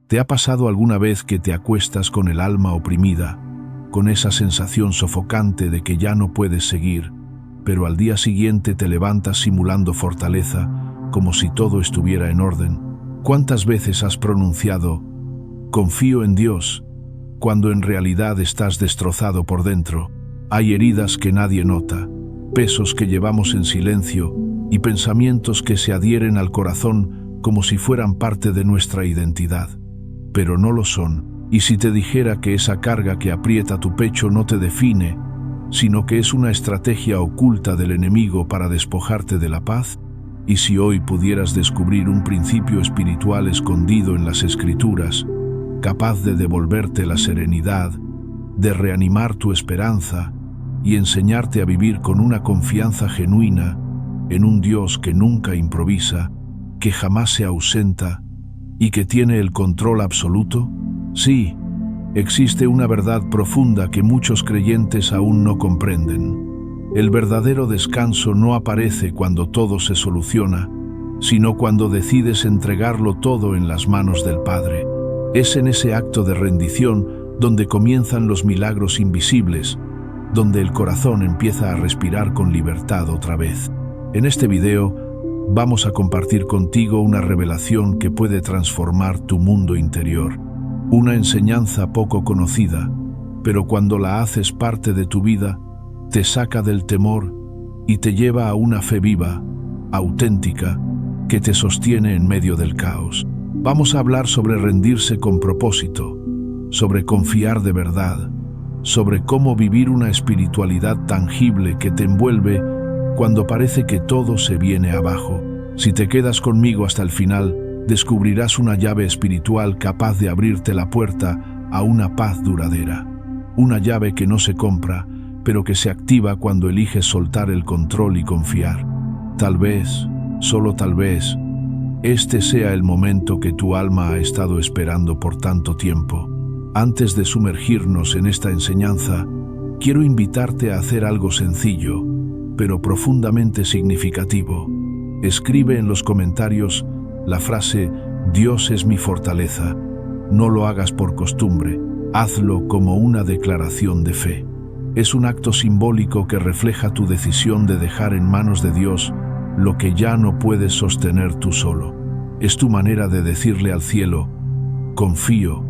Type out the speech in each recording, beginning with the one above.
¿Te ha pasado alguna vez que te acuestas con el alma oprimida, con esa sensación sofocante de que ya no puedes seguir, pero al día siguiente te levantas simulando fortaleza, como si todo estuviera en orden? ¿Cuántas veces has pronunciado «confío en Dios», cuando en realidad estás destrozado por dentro? Hay heridas que nadie nota, pesos que llevamos en silencio y pensamientos que se adhieren al corazón como si fueran parte de nuestra identidad. Pero no lo son. Y si te dijera que esa carga que aprieta tu pecho no te define, sino que es una estrategia oculta del enemigo para despojarte de la paz? Y si hoy pudieras descubrir un principio espiritual escondido en las Escrituras, capaz de devolverte la serenidad, de reanimar tu esperanza y enseñarte a vivir con una confianza genuina en un Dios que nunca improvisa, que jamás se ausenta y que tiene el control absoluto? Sí, existe una verdad profunda que muchos creyentes aún no comprenden. El verdadero descanso no aparece cuando todo se soluciona, sino cuando decides entregarlo todo en las manos del Padre. Es en ese acto de rendición donde comienzan los milagros invisibles, donde el corazón empieza a respirar con libertad otra vez. En este video vamos a compartir contigo una revelación que puede transformar tu mundo interior. Una enseñanza poco conocida, pero cuando la haces parte de tu vida, te saca del temor y te lleva a una fe viva, auténtica, que te sostiene en medio del caos. Vamos a hablar sobre rendirse con propósito, sobre confiar de verdad, sobre cómo vivir una espiritualidad tangible que te envuelve cuando parece que todo se viene abajo. Si te quedas conmigo hasta el final, descubrirás una llave espiritual capaz de abrirte la puerta a una paz duradera. Una llave que no se compra, pero que se activa cuando eliges soltar el control y confiar. Tal vez, solo tal vez, este sea el momento que tu alma ha estado esperando por tanto tiempo. Antes de sumergirnos en esta enseñanza, quiero invitarte a hacer algo sencillo, pero profundamente significativo. Escribe en los comentarios la frase «Dios es mi fortaleza». No lo hagas por costumbre, hazlo como una declaración de fe. Es un acto simbólico que refleja tu decisión de dejar en manos de Dios lo que ya no puedes sostener tú solo. Es tu manera de decirle al cielo, confío,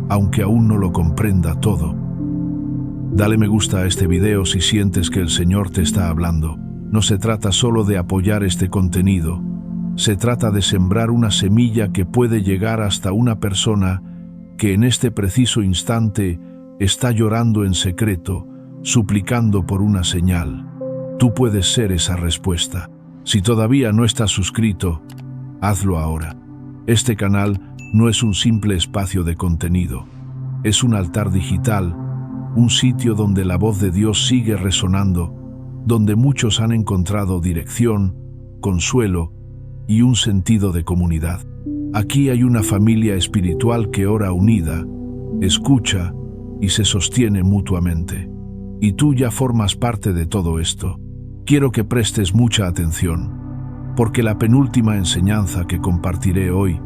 aunque aún no lo comprenda todo. Dale me gusta a este video si sientes que el Señor te está hablando. No se trata solo de apoyar este contenido, se trata de sembrar una semilla que puede llegar hasta una persona que en este preciso instante está llorando en secreto, suplicando por una señal. Tú puedes ser esa respuesta. Si todavía no estás suscrito, hazlo ahora. Este canal no es un simple espacio de contenido. Es un altar digital, un sitio donde la voz de Dios sigue resonando, donde muchos han encontrado dirección, consuelo y un sentido de comunidad. Aquí hay una familia espiritual que ora unida, escucha y se sostiene mutuamente. Y tú ya formas parte de todo esto. Quiero que prestes mucha atención, porque la penúltima enseñanza que compartiré hoy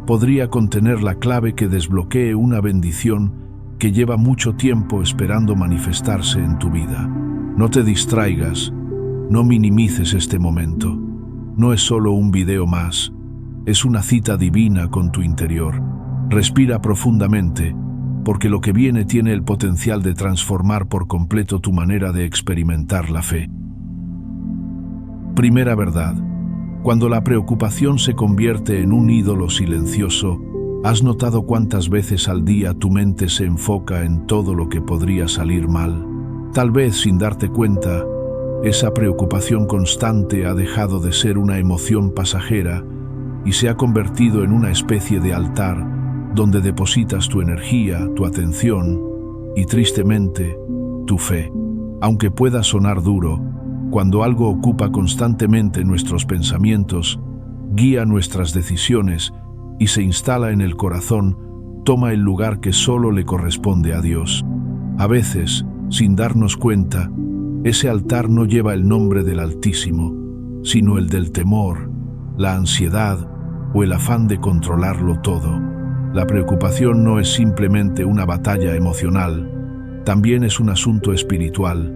podría contener la clave que desbloquee una bendición que lleva mucho tiempo esperando manifestarse en tu vida. No te distraigas, no minimices este momento. No es solo un video más, es una cita divina con tu interior. Respira profundamente, porque lo que viene tiene el potencial de transformar por completo tu manera de experimentar la fe. Primera verdad. Cuando la preocupación se convierte en un ídolo silencioso, ¿has notado cuántas veces al día tu mente se enfoca en todo lo que podría salir mal? Tal vez sin darte cuenta, esa preocupación constante ha dejado de ser una emoción pasajera y se ha convertido en una especie de altar donde depositas tu energía, tu atención y, tristemente, tu fe. Aunque pueda sonar duro, cuando algo ocupa constantemente nuestros pensamientos, guía nuestras decisiones y se instala en el corazón, toma el lugar que solo le corresponde a Dios. A veces, sin darnos cuenta, ese altar no lleva el nombre del Altísimo, sino el del temor, la ansiedad o el afán de controlarlo todo. La preocupación no es simplemente una batalla emocional, también es un asunto espiritual.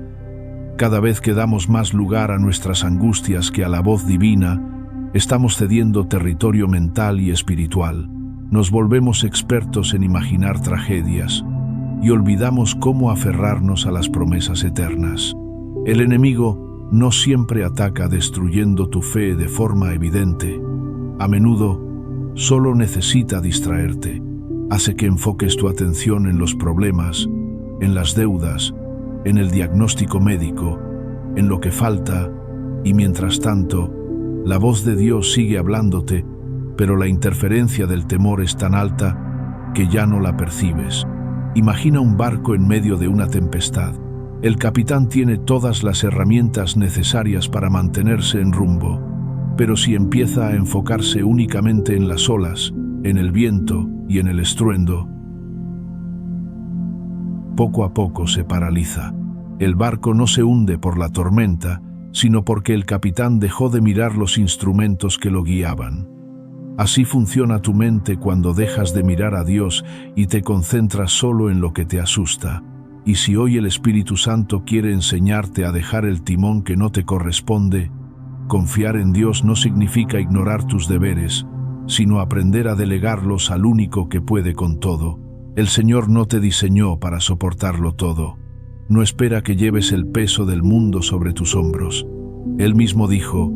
Cada vez que damos más lugar a nuestras angustias que a la voz divina, estamos cediendo territorio mental y espiritual. Nos volvemos expertos en imaginar tragedias y olvidamos cómo aferrarnos a las promesas eternas. El enemigo no siempre ataca destruyendo tu fe de forma evidente. A menudo, solo necesita distraerte. Hace que enfoques tu atención en los problemas, en las deudas, en el diagnóstico médico, en lo que falta, y mientras tanto, la voz de Dios sigue hablándote, pero la interferencia del temor es tan alta que ya no la percibes. Imagina un barco en medio de una tempestad. El capitán tiene todas las herramientas necesarias para mantenerse en rumbo, pero si empieza a enfocarse únicamente en las olas, en el viento y en el estruendo, poco a poco se paraliza. El barco no se hunde por la tormenta, sino porque el capitán dejó de mirar los instrumentos que lo guiaban. Así funciona tu mente cuando dejas de mirar a Dios y te concentras solo en lo que te asusta. Y si hoy el Espíritu Santo quiere enseñarte a dejar el timón que no te corresponde, confiar en Dios no significa ignorar tus deberes, sino aprender a delegarlos al único que puede con todo. El Señor no te diseñó para soportarlo todo. No espera que lleves el peso del mundo sobre tus hombros. Él mismo dijo: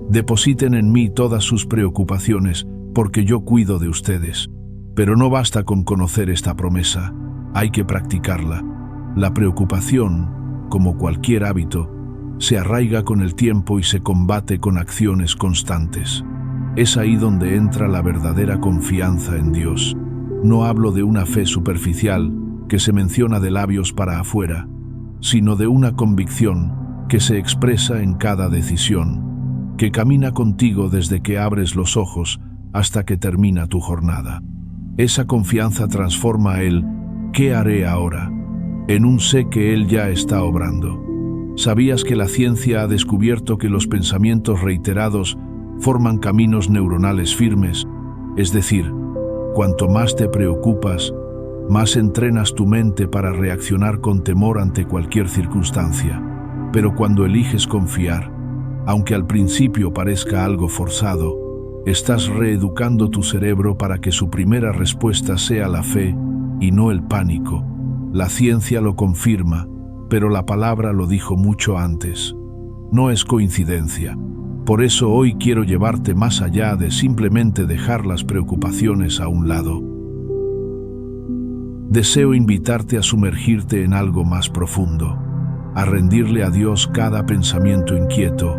«Depositen en mí todas sus preocupaciones, porque yo cuido de ustedes». Pero no basta con conocer esta promesa, hay que practicarla. La preocupación, como cualquier hábito, se arraiga con el tiempo y se combate con acciones constantes. Es ahí donde entra la verdadera confianza en Dios. No hablo de una fe superficial que se menciona de labios para afuera, sino de una convicción que se expresa en cada decisión, que camina contigo desde que abres los ojos hasta que termina tu jornada. Esa confianza transforma el «¿qué haré ahora?» en un sé que Él ya está obrando. ¿Sabías que la ciencia ha descubierto que los pensamientos reiterados forman caminos neuronales firmes? Es decir, cuanto más te preocupas, más entrenas tu mente para reaccionar con temor ante cualquier circunstancia. Pero cuando eliges confiar, aunque al principio parezca algo forzado, estás reeducando tu cerebro para que su primera respuesta sea la fe y no el pánico. La ciencia lo confirma, pero la palabra lo dijo mucho antes. No es coincidencia. Por eso hoy quiero llevarte más allá de simplemente dejar las preocupaciones a un lado. Deseo invitarte a sumergirte en algo más profundo, a rendirle a Dios cada pensamiento inquieto,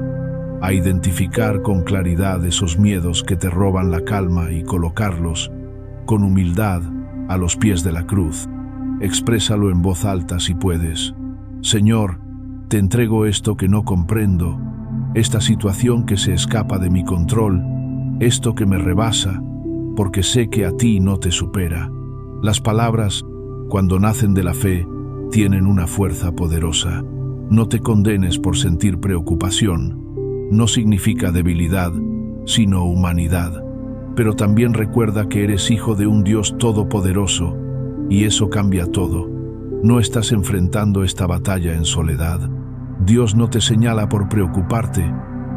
a identificar con claridad esos miedos que te roban la calma y colocarlos, con humildad, a los pies de la cruz. Exprésalo en voz alta si puedes. Señor, te entrego esto que no comprendo, esta situación que se escapa de mi control, esto que me rebasa, porque sé que a ti no te supera. Las palabras, cuando nacen de la fe, tienen una fuerza poderosa. No te condenes por sentir preocupación. No significa debilidad, sino humanidad. Pero también recuerda que eres hijo de un Dios todopoderoso, y eso cambia todo. No estás enfrentando esta batalla en soledad. Dios no te señala por preocuparte,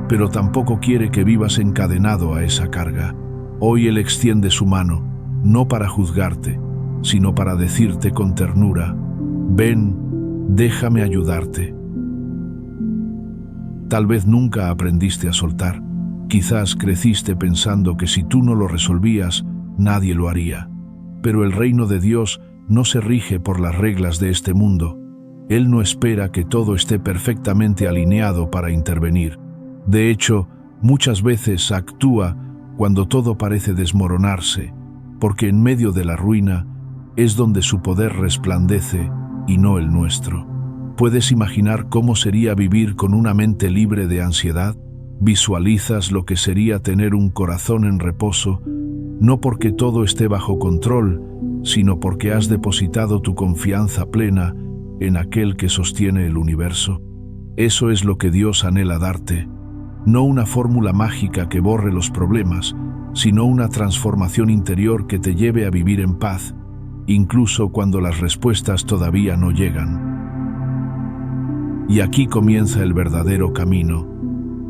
pero tampoco quiere que vivas encadenado a esa carga. Hoy Él extiende su mano, no para juzgarte, sino para decirte con ternura: ven, déjame ayudarte. Tal vez nunca aprendiste a soltar. Quizás creciste pensando que si tú no lo resolvías, nadie lo haría. Pero el reino de Dios no se rige por las reglas de este mundo. Él no espera que todo esté perfectamente alineado para intervenir. De hecho, muchas veces actúa cuando todo parece desmoronarse, porque en medio de la ruina es donde su poder resplandece y no el nuestro. ¿Puedes imaginar cómo sería vivir con una mente libre de ansiedad? ¿Visualizas lo que sería tener un corazón en reposo, no porque todo esté bajo control, sino porque has depositado tu confianza plena en aquel que sostiene el universo? Eso es lo que Dios anhela darte. no una fórmula mágica que borre los problemas, sino una transformación interior que te lleve a vivir en paz, incluso cuando las respuestas todavía no llegan. Y aquí comienza el verdadero camino,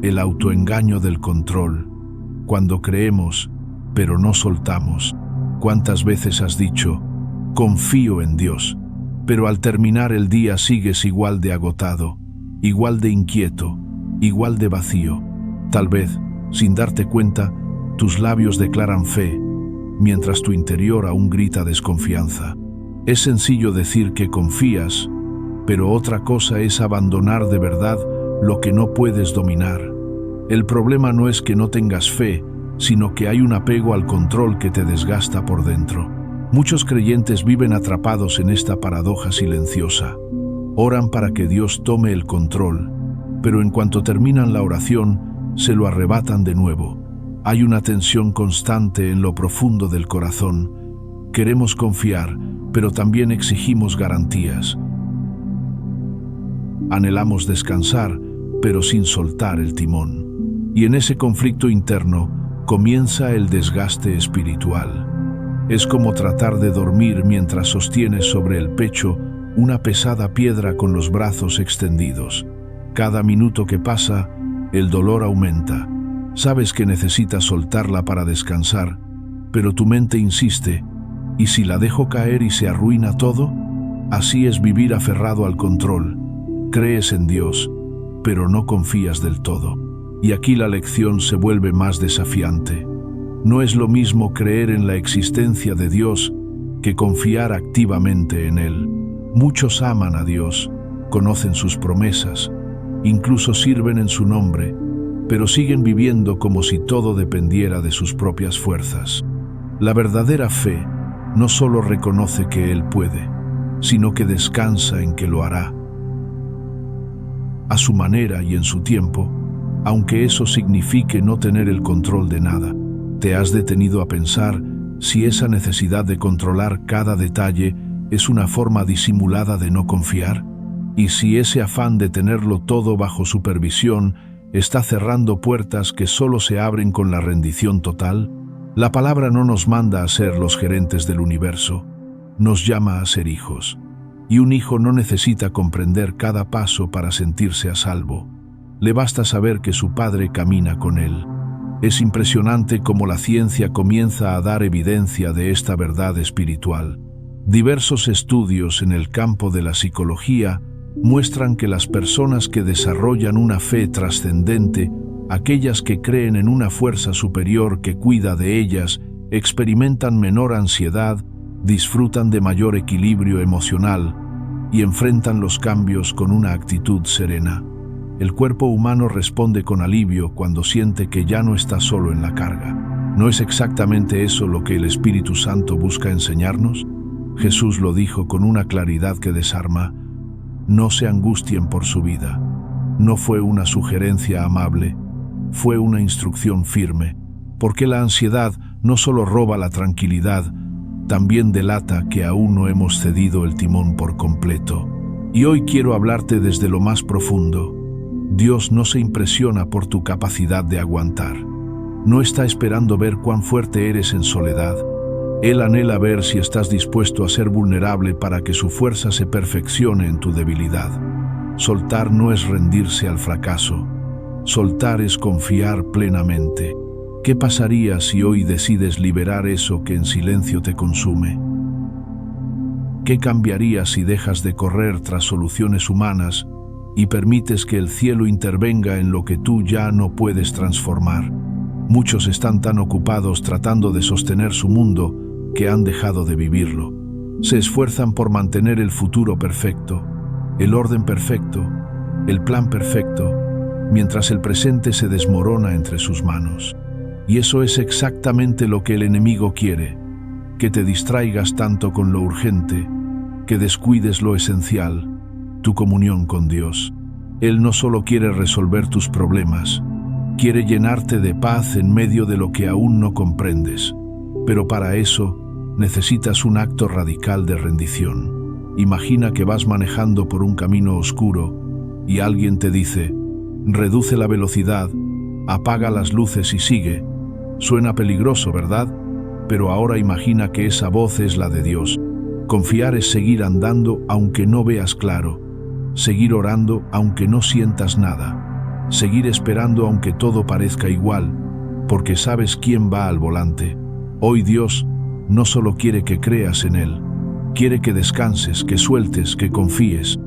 el autoengaño del control, cuando creemos, pero no soltamos. ¿Cuántas veces has dicho, confío en Dios, pero al terminar el día sigues igual de agotado, igual de inquieto, igual de vacío? Tal vez, sin darte cuenta, tus labios declaran fe, mientras tu interior aún grita desconfianza. Es sencillo decir que confías, pero otra cosa es abandonar de verdad lo que no puedes dominar. El problema no es que no tengas fe, sino que hay un apego al control que te desgasta por dentro. Muchos creyentes viven atrapados en esta paradoja silenciosa. Oran para que Dios tome el control, pero en cuanto terminan la oración, se lo arrebatan de nuevo. Hay una tensión constante en lo profundo del corazón. Queremos confiar, pero también exigimos garantías. Anhelamos descansar, pero sin soltar el timón. Y en ese conflicto interno comienza el desgaste espiritual. Es como tratar de dormir mientras sostienes sobre el pecho una pesada piedra con los brazos extendidos. Cada minuto que pasa, el dolor aumenta. Sabes que necesitas soltarla para descansar, pero tu mente insiste, ¿y si la dejo caer y se arruina todo? Así es vivir aferrado al control. Crees en Dios, pero no confías del todo. Y aquí la lección se vuelve más desafiante. No es lo mismo creer en la existencia de Dios que confiar activamente en Él. Muchos aman a Dios, conocen sus promesas, incluso sirven en su nombre, pero siguen viviendo como si todo dependiera de sus propias fuerzas. La verdadera fe no solo reconoce que Él puede, sino que descansa en que lo hará. A su manera y en su tiempo, aunque eso signifique no tener el control de nada. ¿Te has detenido a pensar si esa necesidad de controlar cada detalle es una forma disimulada de no confiar? ¿Y si ese afán de tenerlo todo bajo supervisión está cerrando puertas que solo se abren con la rendición total? La palabra no nos manda a ser los gerentes del universo, nos llama a ser hijos. Y un hijo no necesita comprender cada paso para sentirse a salvo. Le basta saber que su padre camina con él. Es impresionante cómo la ciencia comienza a dar evidencia de esta verdad espiritual. Diversos estudios en el campo de la psicología muestran que las personas que desarrollan una fe trascendente, aquellas que creen en una fuerza superior que cuida de ellas, experimentan menor ansiedad, disfrutan de mayor equilibrio emocional y enfrentan los cambios con una actitud serena. El cuerpo humano responde con alivio cuando siente que ya no está solo en la carga. ¿No es exactamente eso lo que el Espíritu Santo busca enseñarnos? Jesús lo dijo con una claridad que desarma: no se angustien por su vida. No fue una sugerencia amable, fue una instrucción firme, porque la ansiedad no solo roba la tranquilidad, también delata que aún no hemos cedido el timón por completo. Y hoy quiero hablarte desde lo más profundo. Dios no se impresiona por tu capacidad de aguantar. No está esperando ver cuán fuerte eres en soledad. Él anhela ver si estás dispuesto a ser vulnerable para que su fuerza se perfeccione en tu debilidad. Soltar no es rendirse al fracaso. Soltar es confiar plenamente. ¿Qué pasaría si hoy decides liberar eso que en silencio te consume? ¿Qué cambiaría si dejas de correr tras soluciones humanas y permites que el cielo intervenga en lo que tú ya no puedes transformar? Muchos están tan ocupados tratando de sostener su mundo que han dejado de vivirlo. Se esfuerzan por mantener el futuro perfecto, el orden perfecto, el plan perfecto, mientras el presente se desmorona entre sus manos. Y eso es exactamente lo que el enemigo quiere, que te distraigas tanto con lo urgente, que descuides lo esencial, tu comunión con Dios. Él no solo quiere resolver tus problemas, quiere llenarte de paz en medio de lo que aún no comprendes. Pero para eso necesitas un acto radical de rendición. Imagina que vas manejando por un camino oscuro y alguien te dice: reduce la velocidad, Apaga las luces y sigue. Suena peligroso, ¿verdad? Pero ahora imagina que esa voz es la de Dios. Confiar es seguir andando aunque no veas claro. Seguir orando aunque no sientas nada. Seguir esperando aunque todo parezca igual, porque sabes quién va al volante. Hoy Dios no solo quiere que creas en Él, quiere que descanses, que sueltes, que confíes.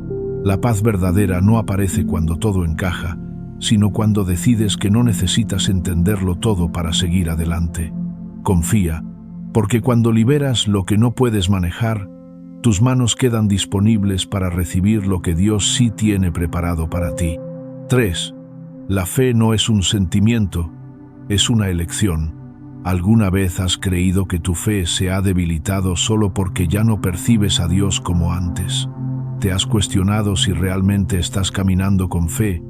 La paz verdadera no aparece cuando todo encaja, sino cuando decides que no necesitas entenderlo todo para seguir adelante. Confía, porque cuando liberas lo que no puedes manejar, tus manos quedan disponibles para recibir lo que Dios sí tiene preparado para ti. 3. La fe no es un sentimiento, es una elección. ¿Alguna vez has creído que tu fe se ha debilitado solo porque ya no percibes a Dios como antes? ¿Te has cuestionado si realmente estás caminando con fe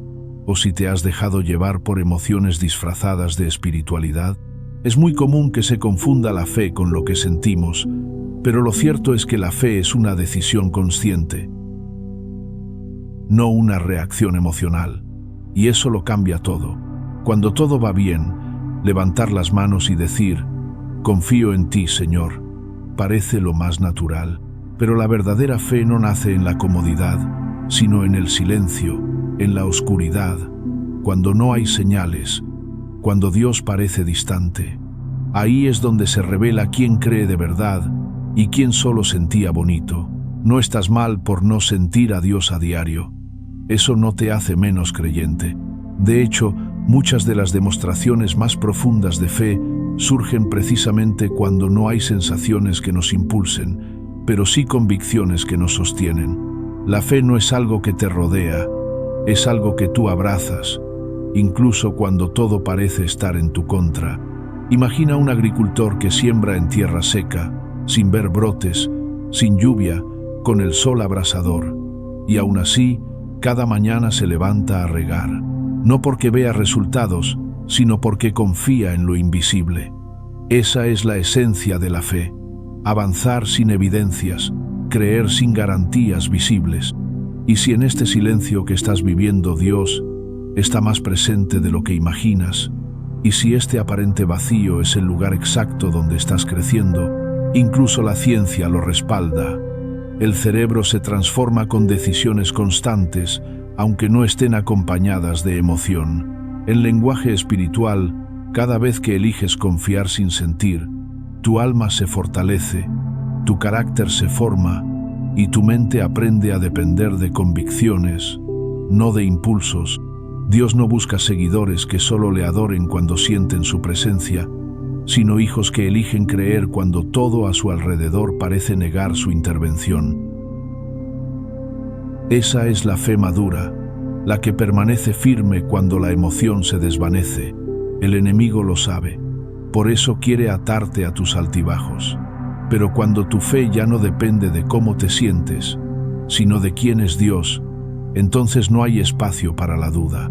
o si te has dejado llevar por emociones disfrazadas de espiritualidad? Es muy común que se confunda la fe con lo que sentimos, pero lo cierto es que la fe es una decisión consciente, no una reacción emocional, y eso lo cambia todo. Cuando todo va bien, levantar las manos y decir, confío en ti, Señor, parece lo más natural, pero la verdadera fe no nace en la comodidad, sino en el silencio, en la oscuridad, cuando no hay señales, cuando Dios parece distante. Ahí es donde se revela quién cree de verdad y quién solo sentía bonito. No estás mal por no sentir a Dios a diario. Eso no te hace menos creyente. De hecho, muchas de las demostraciones más profundas de fe surgen precisamente cuando no hay sensaciones que nos impulsen, pero sí convicciones que nos sostienen. La fe no es algo que te rodea, es algo que tú abrazas, incluso cuando todo parece estar en tu contra. Imagina un agricultor que siembra en tierra seca, sin ver brotes, sin lluvia, con el sol abrasador, y aún así, cada mañana se levanta a regar. No porque vea resultados, sino porque confía en lo invisible. Esa es la esencia de la fe. Avanzar sin evidencias, creer sin garantías visibles. Y si en este silencio que estás viviendo Dios está más presente de lo que imaginas, y si este aparente vacío es el lugar exacto donde estás creciendo, incluso la ciencia lo respalda. El cerebro se transforma con decisiones constantes, aunque no estén acompañadas de emoción. En lenguaje espiritual, cada vez que eliges confiar sin sentir, tu alma se fortalece, tu carácter se forma y tu mente aprende a depender de convicciones, no de impulsos. Dios no busca seguidores que solo le adoren cuando sienten su presencia, sino hijos que eligen creer cuando todo a su alrededor parece negar su intervención. Esa es la fe madura, la que permanece firme cuando la emoción se desvanece. El enemigo lo sabe, por eso quiere atarte a tus altibajos. Pero cuando tu fe ya no depende de cómo te sientes, sino de quién es Dios, entonces no hay espacio para la duda.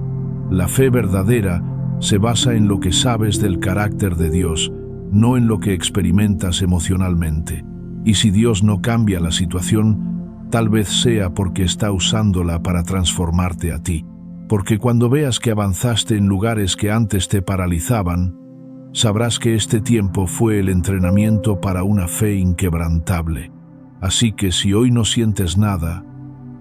La fe verdadera se basa en lo que sabes del carácter de Dios, no en lo que experimentas emocionalmente. Y si Dios no cambia la situación, tal vez sea porque está usándola para transformarte a ti. Porque cuando veas que avanzaste en lugares que antes te paralizaban, sabrás que este tiempo fue el entrenamiento para una fe inquebrantable. Así que si hoy no sientes nada,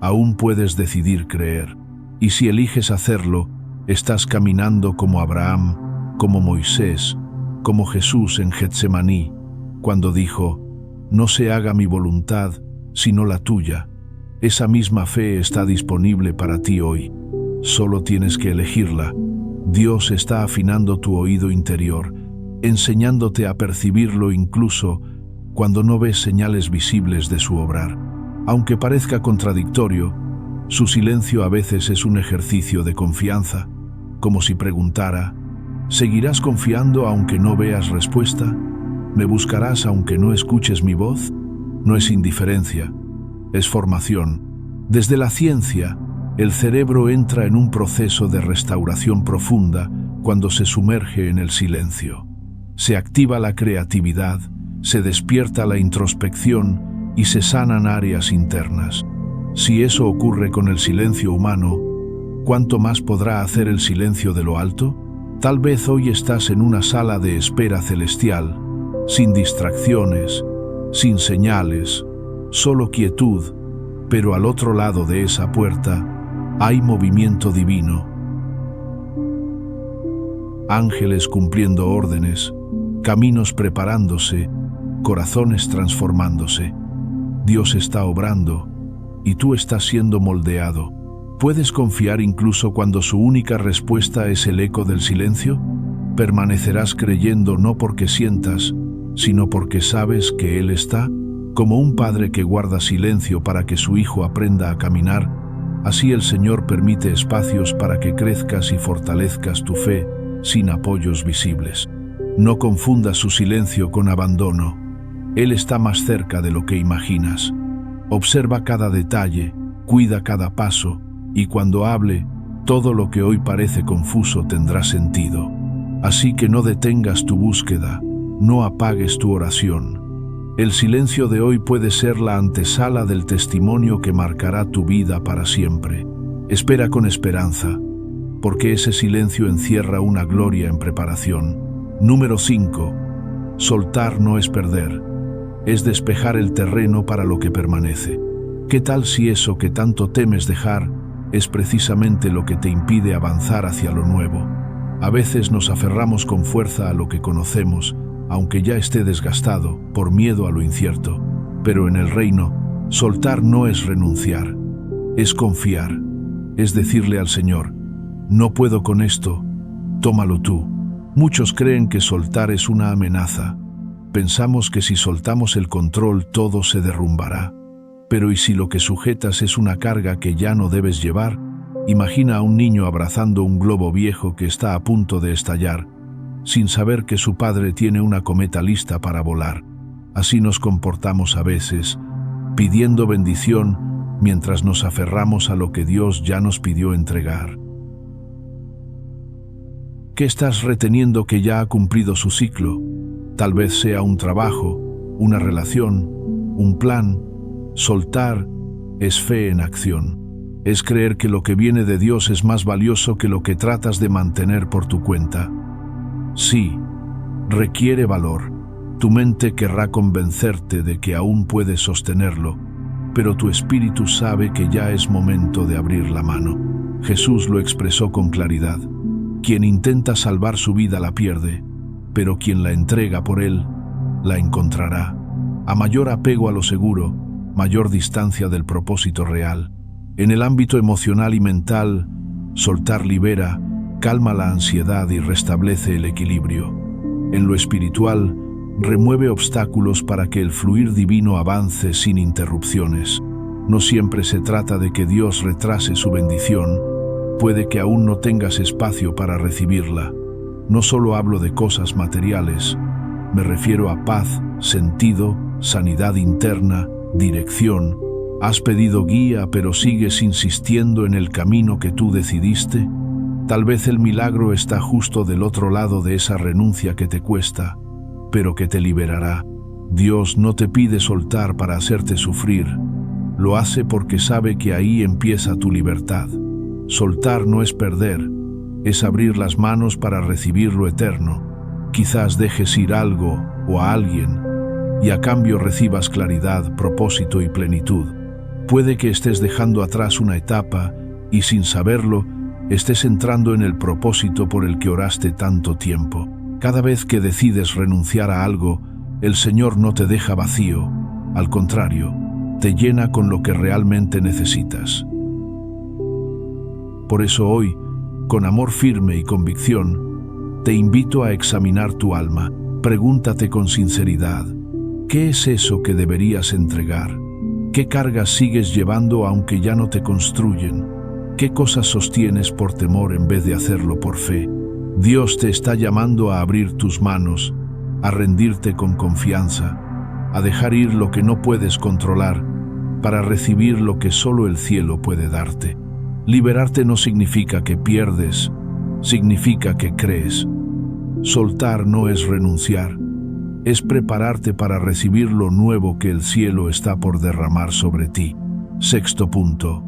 aún puedes decidir creer. Y si eliges hacerlo, estás caminando como Abraham, como Moisés, como Jesús en Getsemaní, cuando dijo, no se haga mi voluntad, sino la tuya. Esa misma fe está disponible para ti hoy. Solo tienes que elegirla. Dios está afinando tu oído interior, enseñándote a percibirlo incluso cuando no ves señales visibles de su obrar. Aunque parezca contradictorio, su silencio a veces es un ejercicio de confianza, como si preguntara, ¿seguirás confiando aunque no veas respuesta? ¿Me buscarás aunque no escuches mi voz? No es indiferencia, es formación. Desde la ciencia, el cerebro entra en un proceso de restauración profunda cuando se sumerge en el silencio. Se activa la creatividad, se despierta la introspección y se sanan áreas internas. Si eso ocurre con el silencio humano, ¿cuánto más podrá hacer el silencio de lo alto? Tal vez hoy estás en una sala de espera celestial, sin distracciones, sin señales, solo quietud, pero al otro lado de esa puerta hay movimiento divino. Ángeles cumpliendo órdenes, caminos preparándose, corazones transformándose. Dios está obrando y tú estás siendo moldeado. ¿Puedes confiar incluso cuando su única respuesta es el eco del silencio? Permanecerás creyendo no porque sientas, sino porque sabes que Él está, como un padre que guarda silencio para que su hijo aprenda a caminar. Así el Señor permite espacios para que crezcas y fortalezcas tu fe sin apoyos visibles. No confundas su silencio con abandono. Él está más cerca de lo que imaginas. Observa cada detalle, cuida cada paso, y cuando hable, todo lo que hoy parece confuso tendrá sentido. Así que no detengas tu búsqueda, no apagues tu oración. El silencio de hoy puede ser la antesala del testimonio que marcará tu vida para siempre. Espera con esperanza, porque ese silencio encierra una gloria en preparación. Número 5. Soltar no es perder, es despejar el terreno para lo que permanece. ¿Qué tal si eso que tanto temes dejar es precisamente lo que te impide avanzar hacia lo nuevo? A veces nos aferramos con fuerza a lo que conocemos, aunque ya esté desgastado, por miedo a lo incierto. Pero en el reino, soltar no es renunciar, es confiar, es decirle al Señor: no puedo con esto, tómalo tú. Muchos creen que soltar es una amenaza. Pensamos que si soltamos el control todo se derrumbará. Pero ¿y si lo que sujetas es una carga que ya no debes llevar? Imagina a un niño abrazando un globo viejo que está a punto de estallar, sin saber que su padre tiene una cometa lista para volar. Así nos comportamos a veces, pidiendo bendición mientras nos aferramos a lo que Dios ya nos pidió entregar. ¿Qué estás reteniendo que ya ha cumplido su ciclo? Tal vez sea un trabajo, una relación, un plan. Soltar es fe en acción. Es creer que lo que viene de Dios es más valioso que lo que tratas de mantener por tu cuenta. Sí, requiere valor. Tu mente querrá convencerte de que aún puedes sostenerlo, pero tu espíritu sabe que ya es momento de abrir la mano. Jesús lo expresó con claridad. Quien intenta salvar su vida la pierde, pero quien la entrega por Él, la encontrará. A mayor apego a lo seguro, mayor distancia del propósito real. En el ámbito emocional y mental, soltar libera, calma la ansiedad y restablece el equilibrio. En lo espiritual, remueve obstáculos para que el fluir divino avance sin interrupciones. No siempre se trata de que Dios retrase su bendición. Puede que aún no tengas espacio para recibirla. No solo hablo de cosas materiales, me refiero a paz, sentido, sanidad interna, dirección. ¿Has pedido guía pero sigues insistiendo en el camino que tú decidiste? Tal vez el milagro está justo del otro lado de esa renuncia que te cuesta, pero que te liberará. Dios no te pide soltar para hacerte sufrir, lo hace porque sabe que ahí empieza tu libertad. Soltar no es perder, es abrir las manos para recibir lo eterno. Quizás dejes ir algo o a alguien, y a cambio recibas claridad, propósito y plenitud. Puede que estés dejando atrás una etapa y sin saberlo, estés entrando en el propósito por el que oraste tanto tiempo. Cada vez que decides renunciar a algo, el Señor no te deja vacío, al contrario, te llena con lo que realmente necesitas. Por eso hoy, con amor firme y convicción, te invito a examinar tu alma. Pregúntate con sinceridad, ¿qué es eso que deberías entregar? ¿Qué cargas sigues llevando aunque ya no te construyen? ¿Qué cosas sostienes por temor en vez de hacerlo por fe? Dios te está llamando a abrir tus manos, a rendirte con confianza, a dejar ir lo que no puedes controlar, para recibir lo que solo el cielo puede darte. Liberarte no significa que pierdes, significa que crees. Soltar no es renunciar, es prepararte para recibir lo nuevo que el cielo está por derramar sobre ti. Sexto punto.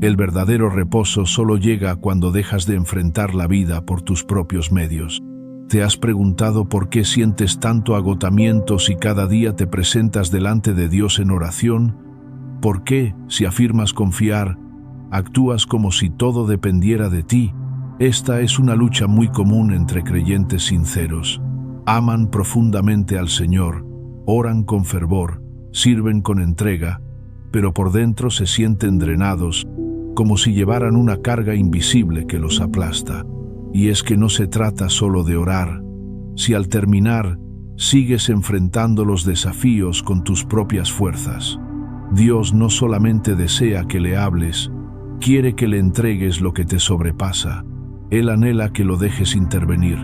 El verdadero reposo solo llega cuando dejas de enfrentar la vida por tus propios medios. ¿Te has preguntado por qué sientes tanto agotamiento si cada día te presentas delante de Dios en oración? ¿Por qué, si afirmas confiar, actúas como si todo dependiera de ti? Esta es una lucha muy común entre creyentes sinceros. Aman profundamente al Señor, oran con fervor, sirven con entrega, pero por dentro se sienten drenados, como si llevaran una carga invisible que los aplasta. Y es que no se trata solo de orar. Si al terminar sigues enfrentando los desafíos con tus propias fuerzas, Dios no solamente desea que le hables, quiere que le entregues lo que te sobrepasa. Él anhela que lo dejes intervenir.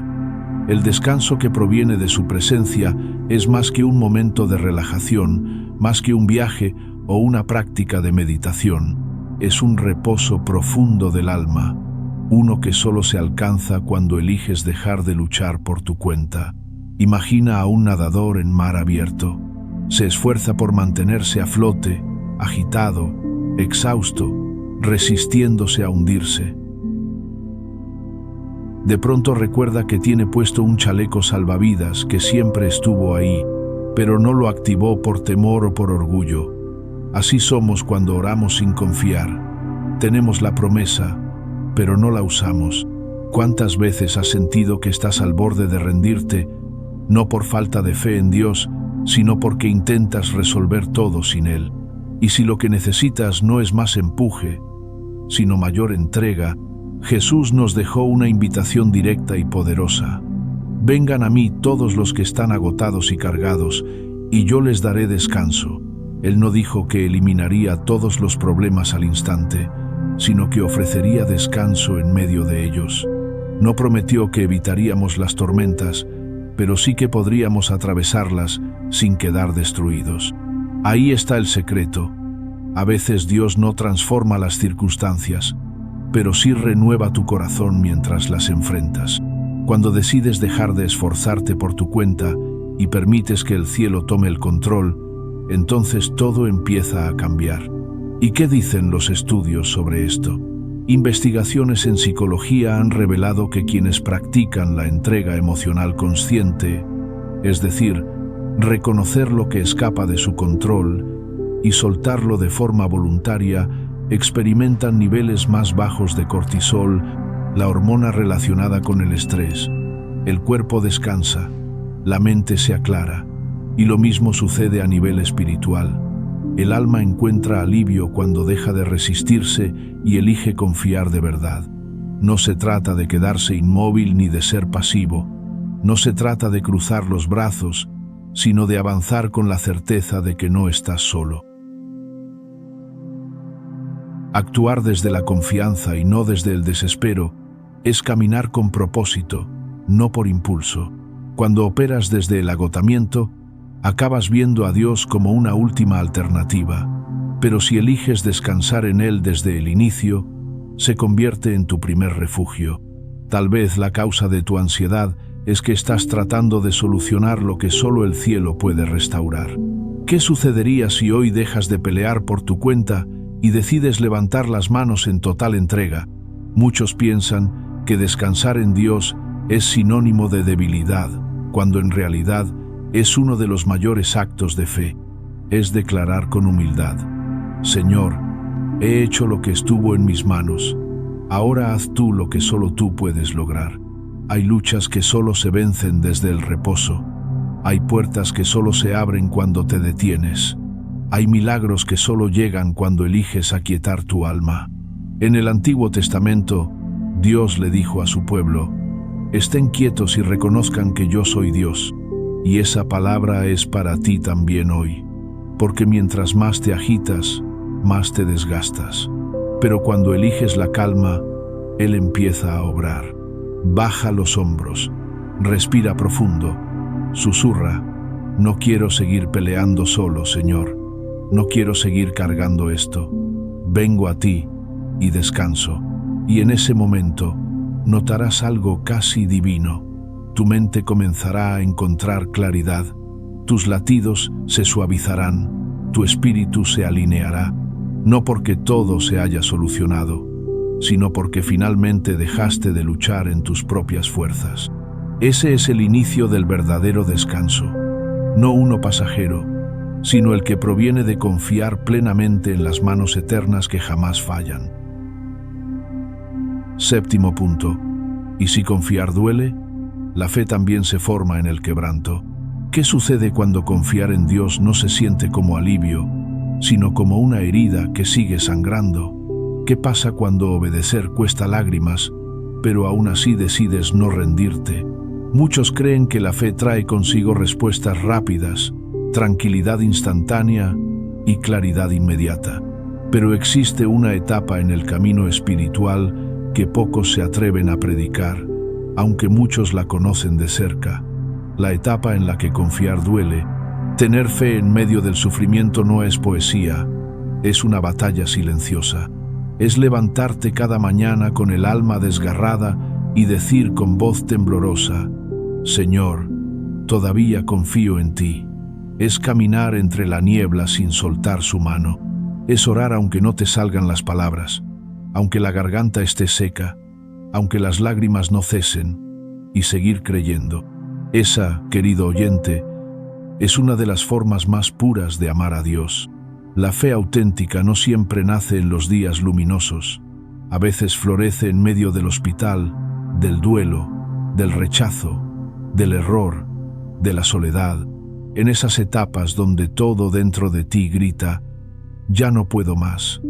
El descanso que proviene de su presencia es más que un momento de relajación, más que un viaje o una práctica de meditación. Es un reposo profundo del alma, uno que solo se alcanza cuando eliges dejar de luchar por tu cuenta. Imagina a un nadador en mar abierto. Se esfuerza por mantenerse a flote, agitado, exhausto, resistiéndose a hundirse. De pronto recuerda que tiene puesto un chaleco salvavidas que siempre estuvo ahí, pero no lo activó por temor o por orgullo. Así somos cuando oramos sin confiar. Tenemos la promesa, pero no la usamos. ¿Cuántas veces has sentido que estás al borde de rendirte, no por falta de fe en Dios, sino porque intentas resolver todo sin Él? Y si lo que necesitas no es más empuje, sino mayor entrega, Jesús nos dejó una invitación directa y poderosa. Vengan a mí todos los que están agotados y cargados, y yo les daré descanso. Él no dijo que eliminaría todos los problemas al instante, sino que ofrecería descanso en medio de ellos. No prometió que evitaríamos las tormentas, pero sí que podríamos atravesarlas sin quedar destruidos. Ahí está el secreto. A veces Dios no transforma las circunstancias, pero sí renueva tu corazón mientras las enfrentas. Cuando decides dejar de esforzarte por tu cuenta y permites que el cielo tome el control, entonces todo empieza a cambiar. ¿Y qué dicen los estudios sobre esto? Investigaciones en psicología han revelado que quienes practican la entrega emocional consciente, es decir, reconocer lo que escapa de su control y soltarlo de forma voluntaria, experimentan niveles más bajos de cortisol, la hormona relacionada con el estrés. El cuerpo descansa, la mente se aclara, y lo mismo sucede a nivel espiritual. El alma encuentra alivio cuando deja de resistirse y elige confiar de verdad. No se trata de quedarse inmóvil ni de ser pasivo. No se trata de cruzar los brazos, sino de avanzar con la certeza de que no estás solo. Actuar desde la confianza y no desde el desespero es caminar con propósito, no por impulso. Cuando operas desde el agotamiento, acabas viendo a Dios como una última alternativa, pero si eliges descansar en Él desde el inicio, se convierte en tu primer refugio. Tal vez la causa de tu ansiedad es que estás tratando de solucionar lo que solo el cielo puede restaurar. ¿Qué sucedería si hoy dejas de pelear por tu cuenta y decides levantar las manos en total entrega? Muchos piensan que descansar en Dios es sinónimo de debilidad, cuando en realidad es uno de los mayores actos de fe. Es declarar con humildad: Señor, he hecho lo que estuvo en mis manos. Ahora haz tú lo que solo tú puedes lograr. Hay luchas que solo se vencen desde el reposo. Hay puertas que solo se abren cuando te detienes. Hay milagros que solo llegan cuando eliges aquietar tu alma. En el Antiguo Testamento, Dios le dijo a su pueblo: estén quietos y reconozcan que yo soy Dios. Y esa palabra es para ti también hoy, porque mientras más te agitas, más te desgastas. Pero cuando eliges la calma, Él empieza a obrar. Baja los hombros, respira profundo, susurra: no quiero seguir peleando solo, Señor. No quiero seguir cargando esto. Vengo a ti y descanso. Y en ese momento notarás algo casi divino. Tu mente comenzará a encontrar claridad, tus latidos se suavizarán, tu espíritu se alineará, no porque todo se haya solucionado, sino porque finalmente dejaste de luchar en tus propias fuerzas. Ese es el inicio del verdadero descanso, no uno pasajero, sino el que proviene de confiar plenamente en las manos eternas que jamás fallan. Séptimo punto. ¿Y si confiar duele? La fe también se forma en el quebranto. ¿Qué sucede cuando confiar en Dios no se siente como alivio, sino como una herida que sigue sangrando? ¿Qué pasa cuando obedecer cuesta lágrimas, pero aún así decides no rendirte? Muchos creen que la fe trae consigo respuestas rápidas, tranquilidad instantánea y claridad inmediata. Pero existe una etapa en el camino espiritual que pocos se atreven a predicar, aunque muchos la conocen de cerca. La etapa en la que confiar duele. Tener fe en medio del sufrimiento no es poesía, es una batalla silenciosa. Es levantarte cada mañana con el alma desgarrada y decir con voz temblorosa: Señor, todavía confío en ti. Es caminar entre la niebla sin soltar su mano. Es orar aunque no te salgan las palabras, aunque la garganta esté seca, aunque las lágrimas no cesen, y seguir creyendo. Esa, querido oyente, es una de las formas más puras de amar a Dios. La fe auténtica no siempre nace en los días luminosos. A veces florece en medio del hospital, del duelo, del rechazo, del error, de la soledad, en esas etapas donde todo dentro de ti grita: ya no puedo más.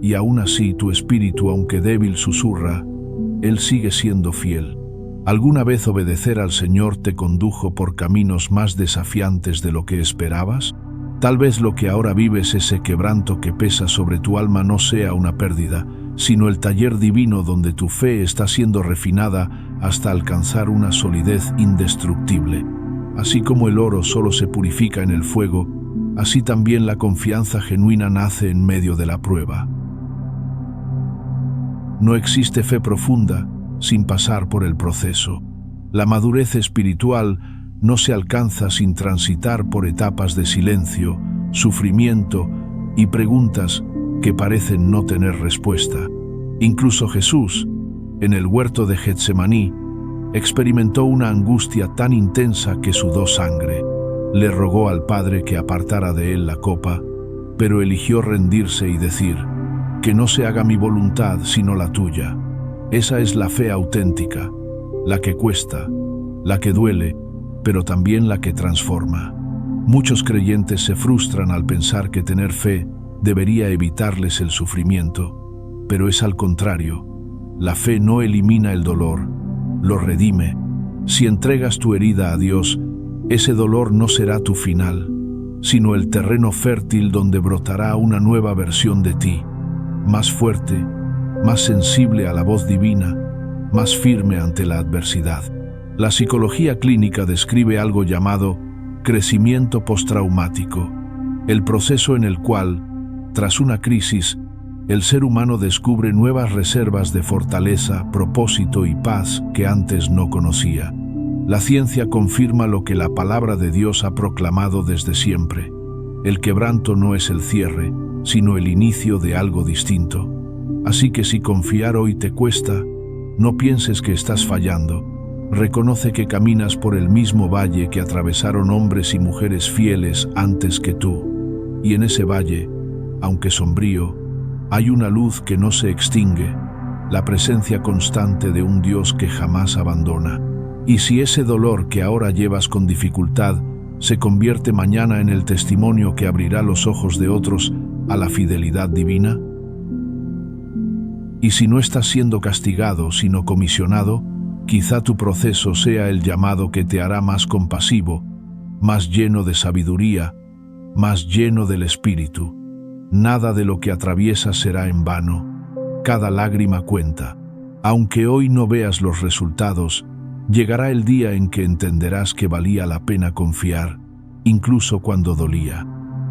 Y aún así tu espíritu, aunque débil, susurra: Él sigue siendo fiel. ¿Alguna vez obedecer al Señor te condujo por caminos más desafiantes de lo que esperabas? Tal vez lo que ahora vives, ese quebranto que pesa sobre tu alma, no sea una pérdida, sino el taller divino donde tu fe está siendo refinada hasta alcanzar una solidez indestructible. Así como el oro solo se purifica en el fuego, así también la confianza genuina nace en medio de la prueba. No existe fe profunda sin pasar por el proceso. La madurez espiritual no se alcanza sin transitar por etapas de silencio, sufrimiento y preguntas que parecen no tener respuesta. Incluso Jesús, en el huerto de Getsemaní, experimentó una angustia tan intensa que sudó sangre. Le rogó al Padre que apartara de él la copa, pero eligió rendirse y decir: que no se haga mi voluntad sino la tuya. Esa es la fe auténtica, la que cuesta, la que duele, pero también la que transforma. Muchos creyentes se frustran al pensar que tener fe debería evitarles el sufrimiento, pero es al contrario. La fe no elimina el dolor, lo redime. Si entregas tu herida a Dios, ese dolor no será tu final, sino el terreno fértil donde brotará una nueva versión de ti, más fuerte, más sensible a la voz divina, más firme ante la adversidad. La psicología clínica describe algo llamado crecimiento postraumático, el proceso en el cual, tras una crisis, el ser humano descubre nuevas reservas de fortaleza, propósito y paz que antes no conocía. La ciencia confirma lo que la palabra de Dios ha proclamado desde siempre: el quebranto no es el cierre, sino el inicio de algo distinto. Así que si confiar hoy te cuesta, no pienses que estás fallando. Reconoce que caminas por el mismo valle que atravesaron hombres y mujeres fieles antes que tú. Y en ese valle, aunque sombrío, hay una luz que no se extingue, la presencia constante de un Dios que jamás abandona. Y si ese dolor que ahora llevas con dificultad se convierte mañana en el testimonio que abrirá los ojos de otros a la fidelidad divina. Y si no estás siendo castigado, sino comisionado, quizá tu proceso sea el llamado que te hará más compasivo, más lleno de sabiduría, más lleno del Espíritu. Nada de lo que atraviesas será en vano. Cada lágrima cuenta. Aunque hoy no veas los resultados, llegará el día en que entenderás que valía la pena confiar, incluso cuando dolía.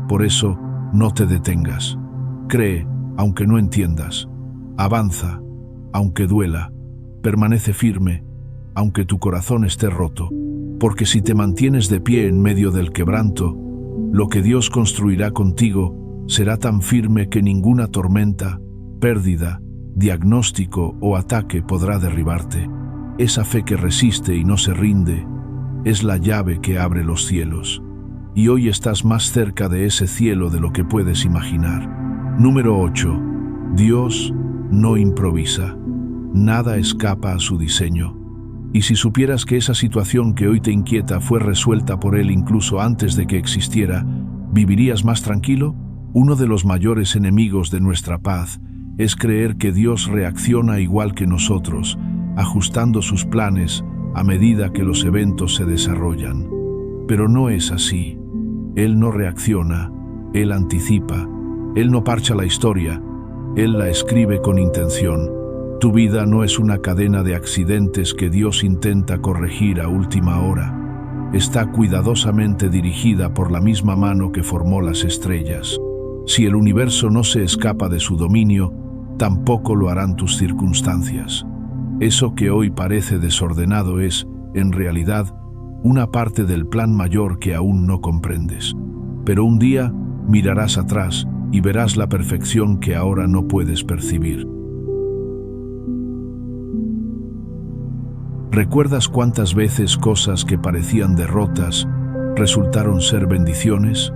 Por eso, no te detengas. Cree, aunque no entiendas. Avanza, aunque duela. Permanece firme, aunque tu corazón esté roto. Porque si te mantienes de pie en medio del quebranto, lo que Dios construirá contigo será tan firme que ninguna tormenta, pérdida, diagnóstico o ataque podrá derribarte. Esa fe que resiste y no se rinde es la llave que abre los cielos. Y hoy estás más cerca de ese cielo de lo que puedes imaginar. Número 8. Dios no improvisa. Nada escapa a su diseño. Y si supieras que esa situación que hoy te inquieta fue resuelta por Él incluso antes de que existiera, ¿vivirías más tranquilo? Uno de los mayores enemigos de nuestra paz es creer que Dios reacciona igual que nosotros, ajustando sus planes a medida que los eventos se desarrollan. Pero no es así. Él no reacciona, Él anticipa, Él no parcha la historia, Él la escribe con intención. Tu vida no es una cadena de accidentes que Dios intenta corregir a última hora. Está cuidadosamente dirigida por la misma mano que formó las estrellas. Si el universo no se escapa de su dominio, tampoco lo harán tus circunstancias. Eso que hoy parece desordenado es, en realidad, una parte del plan mayor que aún no comprendes. Pero un día mirarás atrás y verás la perfección que ahora no puedes percibir. ¿Recuerdas cuántas veces cosas que parecían derrotas resultaron ser bendiciones?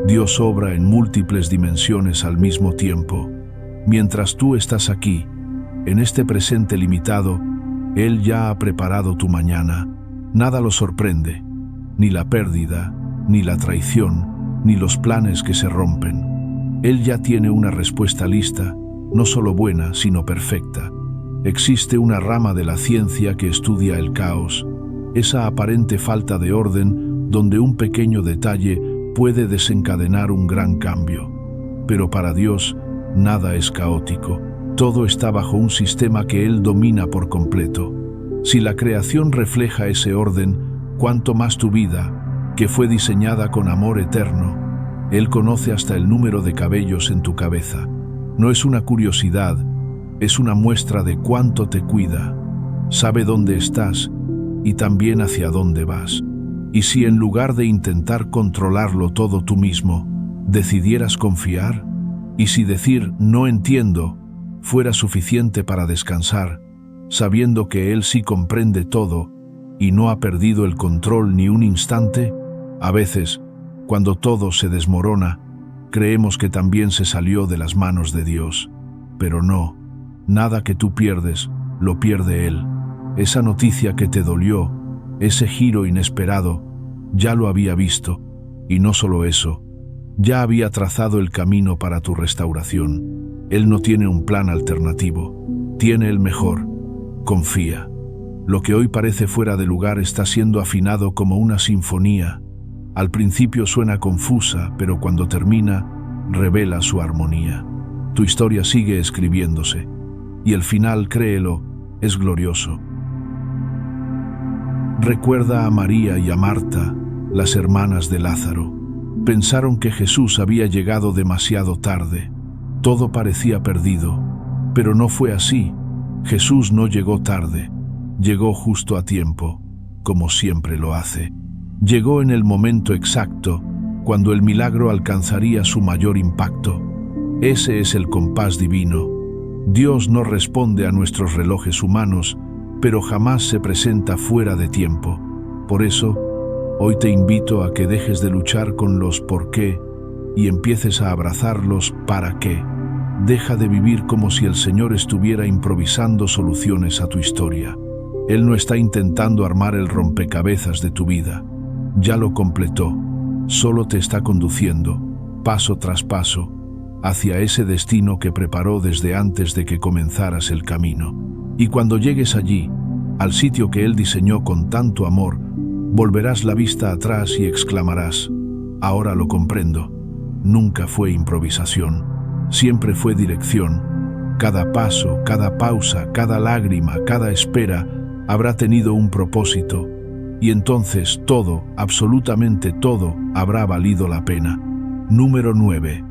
Dios obra en múltiples dimensiones al mismo tiempo. Mientras tú estás aquí, en este presente limitado, Él ya ha preparado tu mañana. Nada lo sorprende, ni la pérdida, ni la traición, ni los planes que se rompen. Él ya tiene una respuesta lista, no solo buena, sino perfecta. Existe una rama de la ciencia que estudia el caos, esa aparente falta de orden donde un pequeño detalle puede desencadenar un gran cambio. Pero para Dios, nada es caótico. Todo está bajo un sistema que Él domina por completo. Si la creación refleja ese orden, cuanto más tu vida, que fue diseñada con amor eterno. Él conoce hasta el número de cabellos en tu cabeza. No es una curiosidad, es una muestra de cuánto te cuida. Sabe dónde estás y también hacia dónde vas. Y si en lugar de intentar controlarlo todo tú mismo, decidieras confiar, y si decir «no entiendo» fuera suficiente para descansar, sabiendo que Él sí comprende todo y no ha perdido el control ni un instante, a veces, cuando todo se desmorona, creemos que también se salió de las manos de Dios. Pero no, nada que tú pierdes, lo pierde Él. Esa noticia que te dolió, ese giro inesperado, ya lo había visto, y no solo eso, ya había trazado el camino para tu restauración. Él no tiene un plan alternativo, tiene el mejor. Confía. Lo que hoy parece fuera de lugar está siendo afinado como una sinfonía. Al principio suena confusa, pero cuando termina, revela su armonía. Tu historia sigue escribiéndose, y el final, créelo, es glorioso. Recuerda a María y a Marta, las hermanas de Lázaro. Pensaron que Jesús había llegado demasiado tarde. Todo parecía perdido, pero no fue así. Jesús no llegó tarde, llegó justo a tiempo, como siempre lo hace. Llegó en el momento exacto, cuando el milagro alcanzaría su mayor impacto. Ese es el compás divino. Dios no responde a nuestros relojes humanos, pero jamás se presenta fuera de tiempo. Por eso, hoy te invito a que dejes de luchar con los por qué y empieces a abrazar los para qué. Deja de vivir como si el Señor estuviera improvisando soluciones a tu historia. Él no está intentando armar el rompecabezas de tu vida. Ya lo completó. Solo te está conduciendo, paso tras paso, hacia ese destino que preparó desde antes de que comenzaras el camino. Y cuando llegues allí, al sitio que Él diseñó con tanto amor, volverás la vista atrás y exclamarás: ahora lo comprendo. Nunca fue improvisación, siempre fue dirección. Cada paso, cada pausa, cada lágrima, cada espera habrá tenido un propósito, y entonces todo, absolutamente todo, habrá valido la pena. Número 9.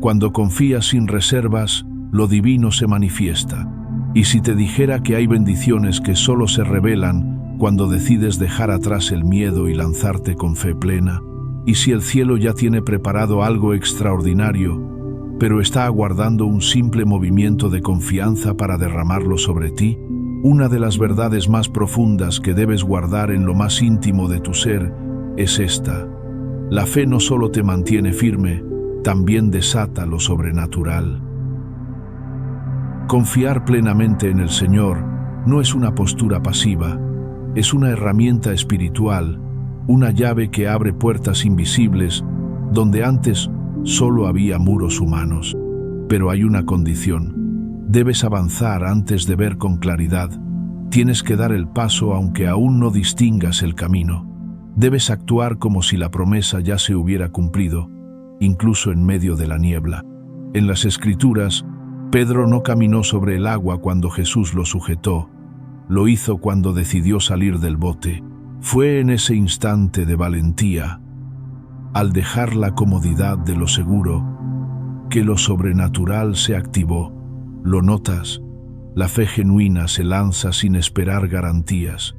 Cuando confías sin reservas, lo divino se manifiesta. Y si te dijera que hay bendiciones que solo se revelan cuando decides dejar atrás el miedo y lanzarte con fe plena, y si el cielo ya tiene preparado algo extraordinario, pero está aguardando un simple movimiento de confianza para derramarlo sobre ti. Una de las verdades más profundas que debes guardar en lo más íntimo de tu ser es esta: la fe no solo te mantiene firme, también desata lo sobrenatural. Confiar plenamente en el Señor no es una postura pasiva, es una herramienta espiritual, una llave que abre puertas invisibles donde antes solo había muros humanos. Pero hay una condición: debes avanzar antes de ver con claridad. Tienes que dar el paso aunque aún no distingas el camino. Debes actuar como si la promesa ya se hubiera cumplido, incluso en medio de la niebla. En las Escrituras, Pedro no caminó sobre el agua cuando Jesús lo sujetó. Lo hizo cuando decidió salir del bote. Fue en ese instante de valentía, al dejar la comodidad de lo seguro, que lo sobrenatural se activó. ¿Lo notas? La fe genuina se lanza sin esperar garantías,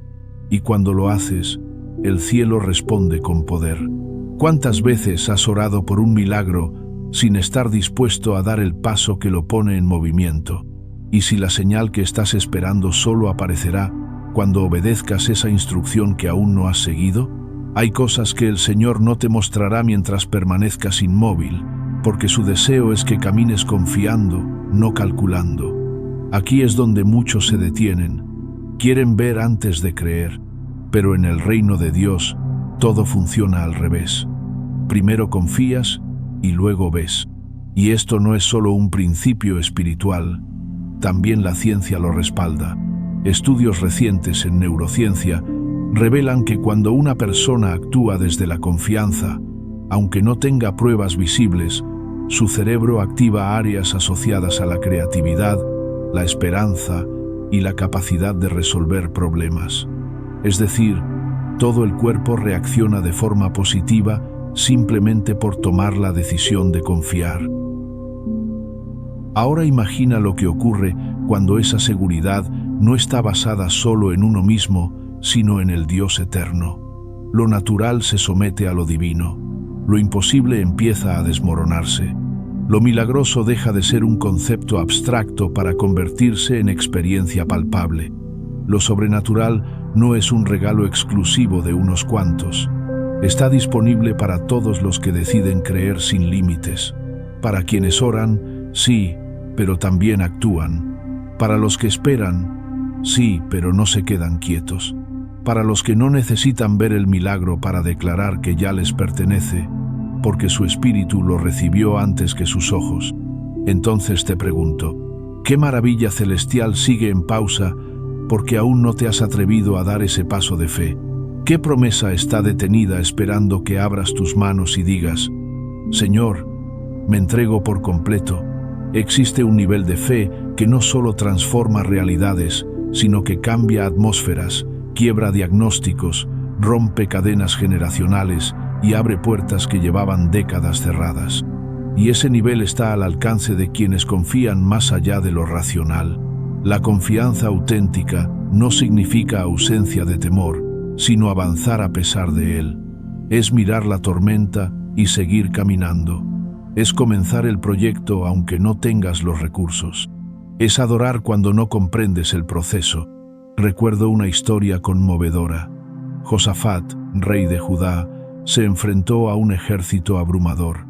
y cuando lo haces, el cielo responde con poder. ¿Cuántas veces has orado por un milagro sin estar dispuesto a dar el paso que lo pone en movimiento? Y si la señal que estás esperando solo aparecerá cuando obedezcas esa instrucción que aún no has seguido. Hay cosas que el Señor no te mostrará mientras permanezcas inmóvil, porque su deseo es que camines confiando, no calculando. Aquí es donde muchos se detienen. Quieren ver antes de creer, pero en el reino de Dios todo funciona al revés. Primero confías y luego ves. Y esto no es solo un principio espiritual, también la ciencia lo respalda. Estudios recientes en neurociencia revelan que cuando una persona actúa desde la confianza, aunque no tenga pruebas visibles, su cerebro activa áreas asociadas a la creatividad, la esperanza y la capacidad de resolver problemas. Es decir, todo el cuerpo reacciona de forma positiva simplemente por tomar la decisión de confiar. Ahora imagina lo que ocurre cuando esa seguridad no está basada solo en uno mismo, sino en el Dios eterno. Lo natural se somete a lo divino. Lo imposible empieza a desmoronarse. Lo milagroso deja de ser un concepto abstracto para convertirse en experiencia palpable. Lo sobrenatural no es un regalo exclusivo de unos cuantos. Está disponible para todos los que deciden creer sin límites. Para quienes oran, sí, pero también actúan. Para los que esperan, sí, pero no se quedan quietos. Para los que no necesitan ver el milagro para declarar que ya les pertenece, porque su espíritu lo recibió antes que sus ojos. Entonces te pregunto, ¿qué maravilla celestial sigue en pausa porque aún no te has atrevido a dar ese paso de fe? ¿Qué promesa está detenida esperando que abras tus manos y digas: Señor, me entrego por completo? Existe un nivel de fe que no solo transforma realidades, sino que cambia atmósferas, quiebra diagnósticos, rompe cadenas generacionales y abre puertas que llevaban décadas cerradas. Y ese nivel está al alcance de quienes confían más allá de lo racional. La confianza auténtica no significa ausencia de temor, sino avanzar a pesar de él. Es mirar la tormenta y seguir caminando. Es comenzar el proyecto aunque no tengas los recursos. Es adorar cuando no comprendes el proceso. Recuerdo una historia conmovedora. Josafat, rey de Judá, se enfrentó a un ejército abrumador.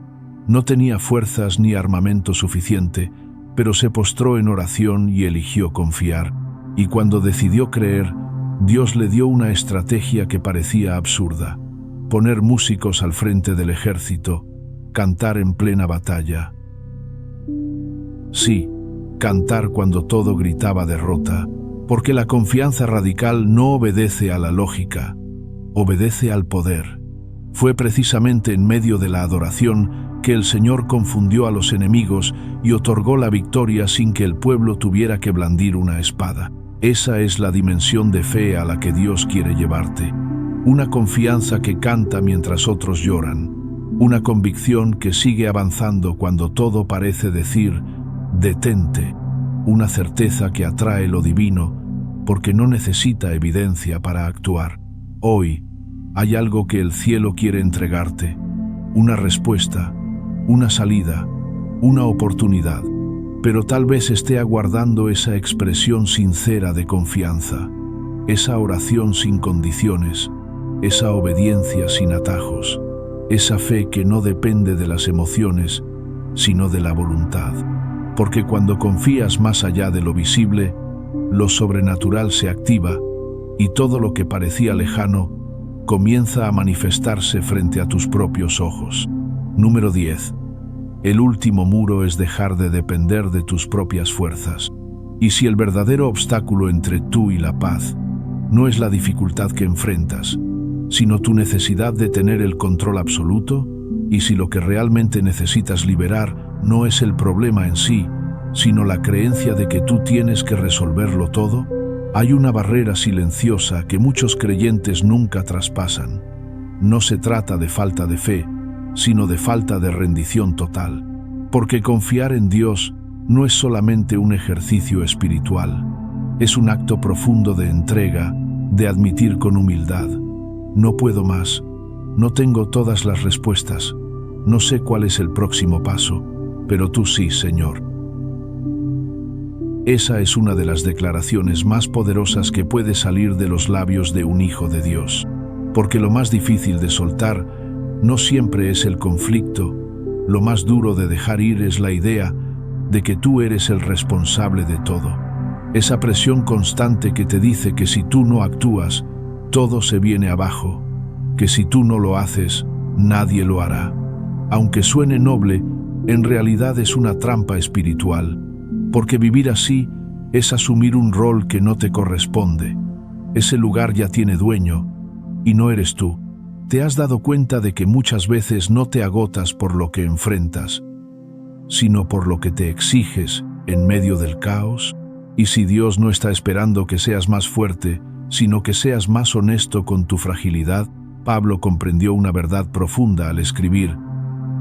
No tenía fuerzas ni armamento suficiente, pero se postró en oración y eligió confiar. Y cuando decidió creer, Dios le dio una estrategia que parecía absurda: poner músicos al frente del ejército, cantar en plena batalla. Sí, cantar cuando todo gritaba derrota, porque la confianza radical no obedece a la lógica, obedece al poder. Fue precisamente en medio de la adoración que el Señor confundió a los enemigos y otorgó la victoria sin que el pueblo tuviera que blandir una espada. Esa es la dimensión de fe a la que Dios quiere llevarte. Una confianza que canta mientras otros lloran. Una convicción que sigue avanzando cuando todo parece decir: detente. Una certeza que atrae lo divino porque no necesita evidencia para actuar. Hoy hay algo que el cielo quiere entregarte. Una respuesta, una salida, una oportunidad, pero tal vez esté aguardando esa expresión sincera de confianza, esa oración sin condiciones, esa obediencia sin atajos, esa fe que no depende de las emociones, sino de la voluntad. Porque cuando confías más allá de lo visible, lo sobrenatural se activa y todo lo que parecía lejano comienza a manifestarse frente a tus propios ojos. Número 10. El último muro es dejar de depender de tus propias fuerzas. Y si el verdadero obstáculo entre tú y la paz no es la dificultad que enfrentas, sino tu necesidad de tener el control absoluto, y si lo que realmente necesitas liberar no es el problema en sí, sino la creencia de que tú tienes que resolverlo todo, hay una barrera silenciosa que muchos creyentes nunca traspasan. No se trata de falta de fe, sino de falta de rendición total. Porque confiar en Dios no es solamente un ejercicio espiritual, es un acto profundo de entrega, de admitir con humildad: no puedo más, no tengo todas las respuestas, no sé cuál es el próximo paso, pero tú sí, Señor. Esa es una de las declaraciones más poderosas que puede salir de los labios de un hijo de Dios. Porque lo más difícil de soltar no siempre es el conflicto, lo más duro de dejar ir es la idea de que tú eres el responsable de todo. Esa presión constante que te dice que si tú no actúas, todo se viene abajo, que si tú no lo haces, nadie lo hará. Aunque suene noble, en realidad es una trampa espiritual, porque vivir así es asumir un rol que no te corresponde. Ese lugar ya tiene dueño, y no eres tú. ¿Te has dado cuenta de que muchas veces no te agotas por lo que enfrentas, sino por lo que te exiges en medio del caos? Y si Dios no está esperando que seas más fuerte, sino que seas más honesto con tu fragilidad, Pablo comprendió una verdad profunda al escribir: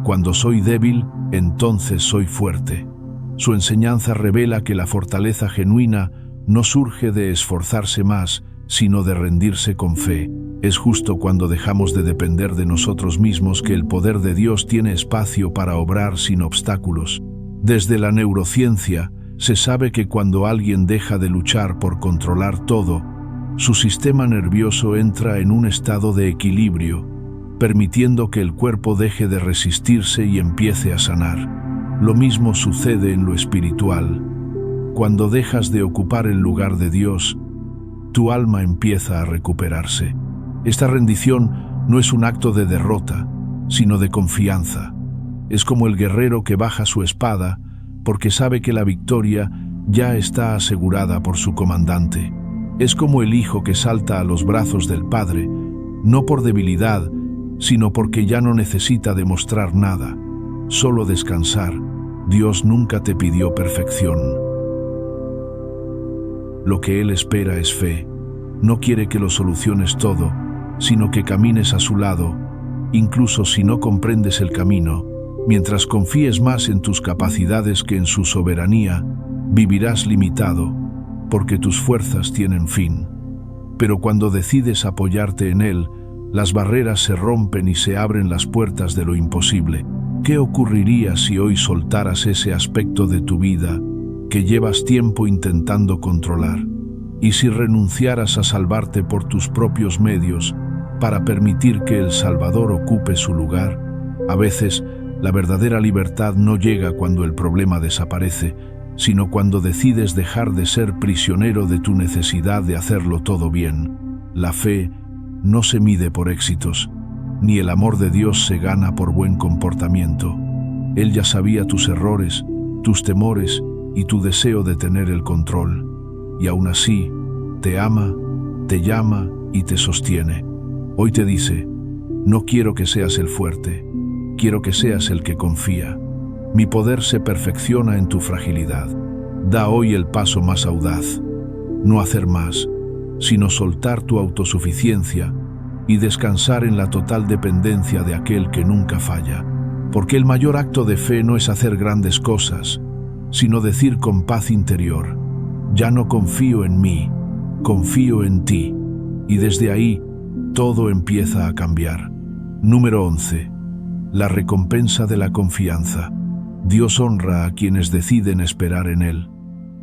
cuando soy débil, entonces soy fuerte. Su enseñanza revela que la fortaleza genuina no surge de esforzarse más, sino de rendirse con fe. Es justo cuando dejamos de depender de nosotros mismos que el poder de Dios tiene espacio para obrar sin obstáculos. Desde la neurociencia, se sabe que cuando alguien deja de luchar por controlar todo, su sistema nervioso entra en un estado de equilibrio, permitiendo que el cuerpo deje de resistirse y empiece a sanar. Lo mismo sucede en lo espiritual. Cuando dejas de ocupar el lugar de Dios, tu alma empieza a recuperarse. Esta rendición no es un acto de derrota, sino de confianza. Es como el guerrero que baja su espada porque sabe que la victoria ya está asegurada por su comandante. Es como el hijo que salta a los brazos del padre, no por debilidad, sino porque ya no necesita demostrar nada, solo descansar. Dios nunca te pidió perfección. Lo que Él espera es fe. No quiere que lo soluciones todo, sino que camines a su lado, incluso si no comprendes el camino. Mientras confíes más en tus capacidades que en su soberanía, vivirás limitado, porque tus fuerzas tienen fin. Pero cuando decides apoyarte en Él, las barreras se rompen y se abren las puertas de lo imposible. ¿Qué ocurriría si hoy soltaras ese aspecto de tu vida que llevas tiempo intentando controlar? Y si renunciaras a salvarte por tus propios medios para permitir que el Salvador ocupe su lugar. A veces, la verdadera libertad no llega cuando el problema desaparece, sino cuando decides dejar de ser prisionero de tu necesidad de hacerlo todo bien. La fe no se mide por éxitos, ni el amor de Dios se gana por buen comportamiento. Él ya sabía tus errores, tus temores y tu deseo de tener el control. Y aún así, te ama, te llama y te sostiene. Hoy te dice: no quiero que seas el fuerte, quiero que seas el que confía. Mi poder se perfecciona en tu fragilidad. Da hoy el paso más audaz. No hacer más, sino soltar tu autosuficiencia y descansar en la total dependencia de aquel que nunca falla. Porque el mayor acto de fe no es hacer grandes cosas, sino decir con paz interior: ya no confío en mí, confío en ti. Y desde ahí, todo empieza a cambiar. Número 11. La recompensa de la confianza. Dios honra a quienes deciden esperar en Él.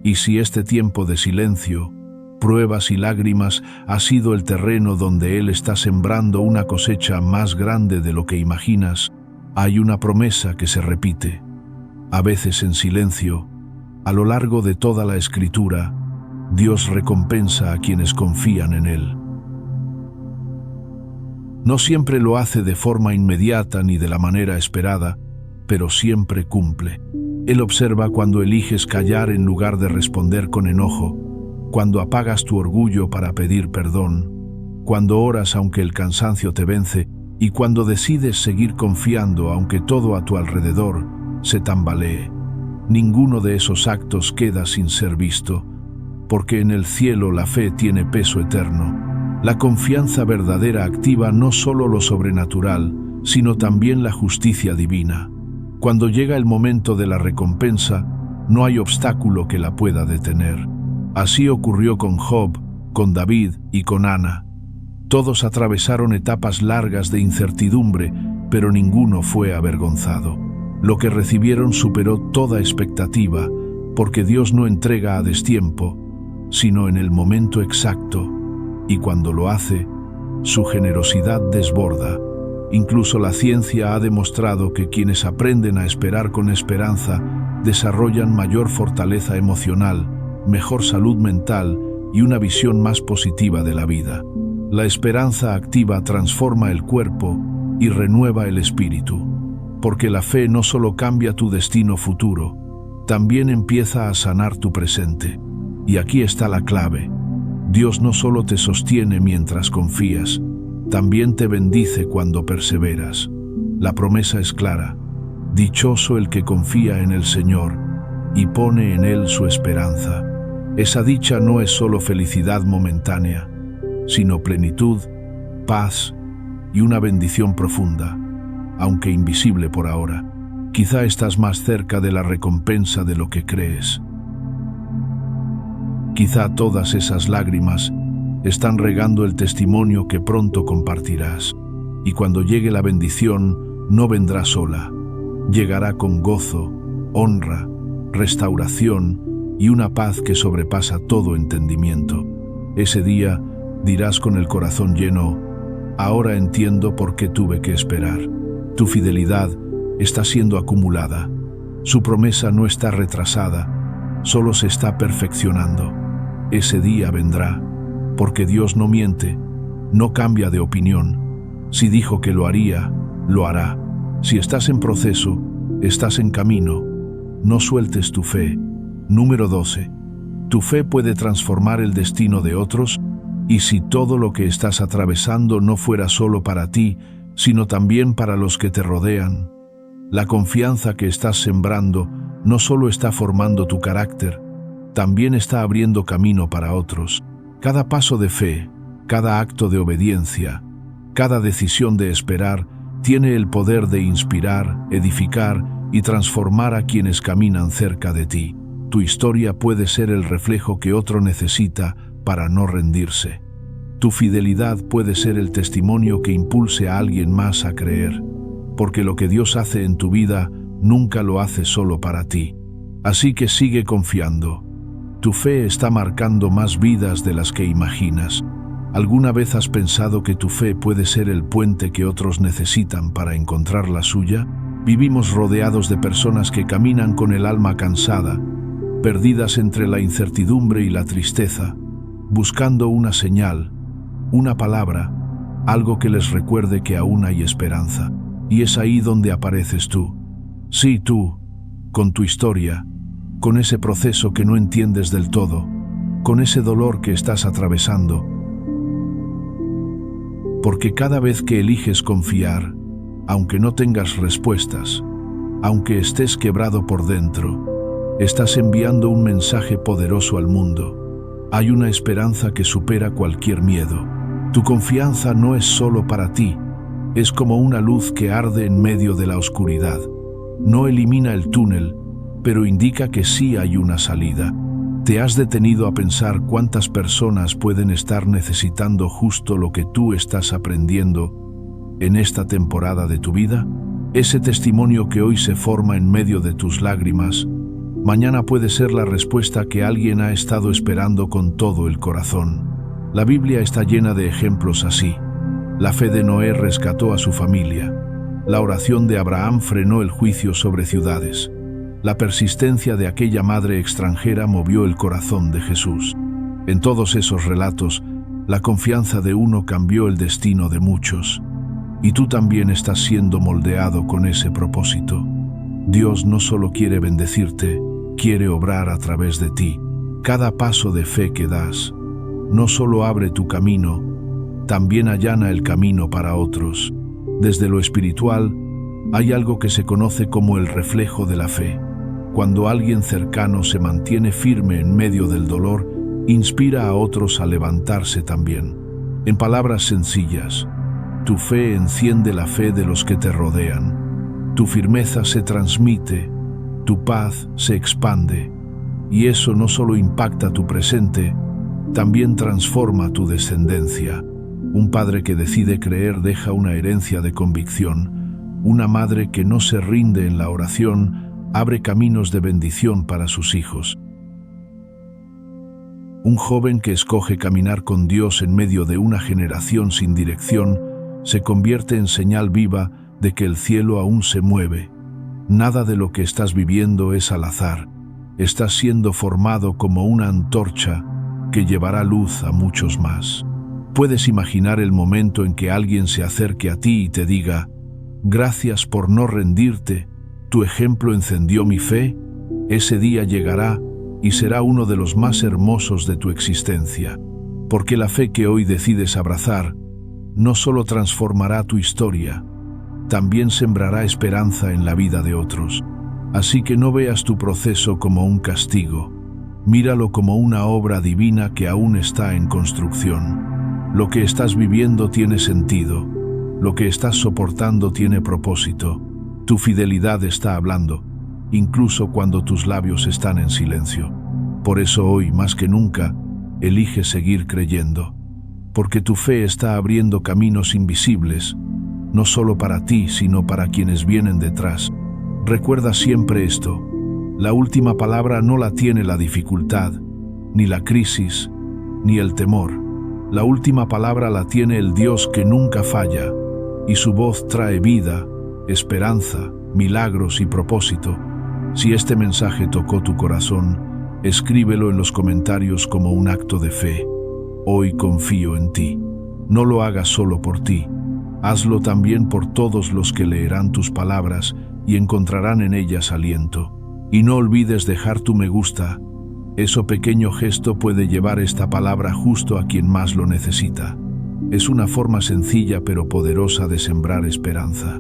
Y si este tiempo de silencio, pruebas y lágrimas ha sido el terreno donde Él está sembrando una cosecha más grande de lo que imaginas, hay una promesa que se repite, a veces en silencio. A lo largo de toda la Escritura, Dios recompensa a quienes confían en Él. No siempre lo hace de forma inmediata ni de la manera esperada, pero siempre cumple. Él observa cuando eliges callar en lugar de responder con enojo, cuando apagas tu orgullo para pedir perdón, cuando oras aunque el cansancio te vence y cuando decides seguir confiando aunque todo a tu alrededor se tambalee. Ninguno de esos actos queda sin ser visto, porque en el cielo la fe tiene peso eterno. La confianza verdadera activa no solo lo sobrenatural, sino también la justicia divina. Cuando llega el momento de la recompensa, no hay obstáculo que la pueda detener. Así ocurrió con Job, con David y con Ana. Todos atravesaron etapas largas de incertidumbre, pero ninguno fue avergonzado. Lo que recibieron superó toda expectativa, porque Dios no entrega a destiempo, sino en el momento exacto, y cuando lo hace, su generosidad desborda. Incluso la ciencia ha demostrado que quienes aprenden a esperar con esperanza desarrollan mayor fortaleza emocional, mejor salud mental y una visión más positiva de la vida. La esperanza activa transforma el cuerpo y renueva el espíritu, porque la fe no solo cambia tu destino futuro, también empieza a sanar tu presente. Y aquí está la clave. Dios no solo te sostiene mientras confías, también te bendice cuando perseveras. La promesa es clara: dichoso el que confía en el Señor y pone en Él su esperanza. Esa dicha no es solo felicidad momentánea, sino plenitud, paz y una bendición profunda, aunque invisible por ahora. Quizá estás más cerca de la recompensa de lo que crees. Quizá todas esas lágrimas están regando el testimonio que pronto compartirás. Y cuando llegue la bendición, no vendrá sola. Llegará con gozo, honra, restauración y una paz que sobrepasa todo entendimiento. Ese día dirás con el corazón lleno: ahora entiendo por qué tuve que esperar. Tu fidelidad está siendo acumulada. Su promesa no está retrasada, solo se está perfeccionando. Ese día vendrá, porque Dios no miente, no cambia de opinión. Si dijo que lo haría, lo hará. Si estás en proceso, estás en camino. No sueltes tu fe. Número 12. Tu fe puede transformar el destino de otros, y si todo lo que estás atravesando no fuera solo para ti, sino también para los que te rodean. La confianza que estás sembrando no solo está formando tu carácter, también está abriendo camino para otros. Cada paso de fe, cada acto de obediencia, cada decisión de esperar, tiene el poder de inspirar, edificar y transformar a quienes caminan cerca de ti. Tu historia puede ser el reflejo que otro necesita para no rendirse. Tu fidelidad puede ser el testimonio que impulse a alguien más a creer, porque lo que Dios hace en tu vida nunca lo hace solo para ti. Así que sigue confiando. Tu fe está marcando más vidas de las que imaginas. ¿Alguna vez has pensado que tu fe puede ser el puente que otros necesitan para encontrar la suya? Vivimos rodeados de personas que caminan con el alma cansada, perdidas entre la incertidumbre y la tristeza, buscando una señal, una palabra, algo que les recuerde que aún hay esperanza. Y es ahí donde apareces tú. Sí, tú, con tu historia, con ese proceso que no entiendes del todo, con ese dolor que estás atravesando. Porque cada vez que eliges confiar, aunque no tengas respuestas, aunque estés quebrado por dentro, estás enviando un mensaje poderoso al mundo. Hay una esperanza que supera cualquier miedo. Tu confianza no es solo para ti, es como una luz que arde en medio de la oscuridad. No elimina el túnel, pero indica que sí hay una salida. ¿Te has detenido a pensar cuántas personas pueden estar necesitando justo lo que tú estás aprendiendo en esta temporada de tu vida? Ese testimonio que hoy se forma en medio de tus lágrimas, mañana puede ser la respuesta que alguien ha estado esperando con todo el corazón. La Biblia está llena de ejemplos así. La fe de Noé rescató a su familia. La oración de Abraham frenó el juicio sobre ciudades. La persistencia de aquella madre extranjera movió el corazón de Jesús. En todos esos relatos, la confianza de uno cambió el destino de muchos. Y tú también estás siendo moldeado con ese propósito. Dios no solo quiere bendecirte, quiere obrar a través de ti. Cada paso de fe que das no solo abre tu camino, también allana el camino para otros. Desde lo espiritual, hay algo que se conoce como el reflejo de la fe. Cuando alguien cercano se mantiene firme en medio del dolor, inspira a otros a levantarse también. En palabras sencillas, tu fe enciende la fe de los que te rodean. Tu firmeza se transmite, tu paz se expande, y eso no solo impacta tu presente, también transforma tu descendencia. Un padre que decide creer deja una herencia de convicción. Una madre que no se rinde en la oración abre caminos de bendición para sus hijos. Un joven que escoge caminar con Dios en medio de una generación sin dirección se convierte en señal viva de que el cielo aún se mueve. Nada de lo que estás viviendo es al azar. Estás siendo formado como una antorcha que llevará luz a muchos más. ¿Puedes imaginar el momento en que alguien se acerque a ti y te diga: gracias por no rendirte, tu ejemplo encendió mi fe? Ese día llegará y será uno de los más hermosos de tu existencia, porque la fe que hoy decides abrazar no solo transformará tu historia, también sembrará esperanza en la vida de otros. Así que no veas tu proceso como un castigo, míralo como una obra divina que aún está en construcción. Lo que estás viviendo tiene sentido, lo que estás soportando tiene propósito, tu fidelidad está hablando, incluso cuando tus labios están en silencio. Por eso hoy, más que nunca, elige seguir creyendo, porque tu fe está abriendo caminos invisibles, no solo para ti, sino para quienes vienen detrás. Recuerda siempre esto: la última palabra no la tiene la dificultad, ni la crisis, ni el temor. La última palabra la tiene el Dios que nunca falla, y su voz trae vida, esperanza, milagros y propósito. Si este mensaje tocó tu corazón, escríbelo en los comentarios como un acto de fe. Hoy confío en ti. No lo hagas solo por ti. Hazlo también por todos los que leerán tus palabras y encontrarán en ellas aliento. Y no olvides dejar tu me gusta. Ese pequeño gesto puede llevar esta palabra justo a quien más lo necesita. Es una forma sencilla pero poderosa de sembrar esperanza.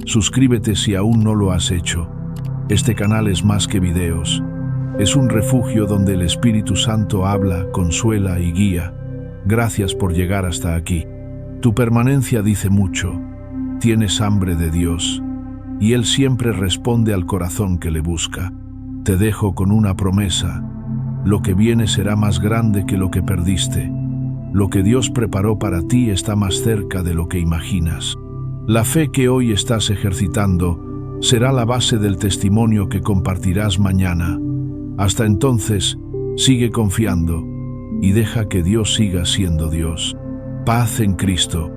Suscríbete si aún no lo has hecho. Este canal es más que videos. Es un refugio donde el Espíritu Santo habla, consuela y guía. Gracias por llegar hasta aquí. Tu permanencia dice mucho. Tienes hambre de Dios, y Él siempre responde al corazón que le busca. Te dejo con una promesa. Lo que viene será más grande que lo que perdiste. Lo que Dios preparó para ti está más cerca de lo que imaginas. La fe que hoy estás ejercitando será la base del testimonio que compartirás mañana. Hasta entonces, sigue confiando y deja que Dios siga siendo Dios. Paz en Cristo.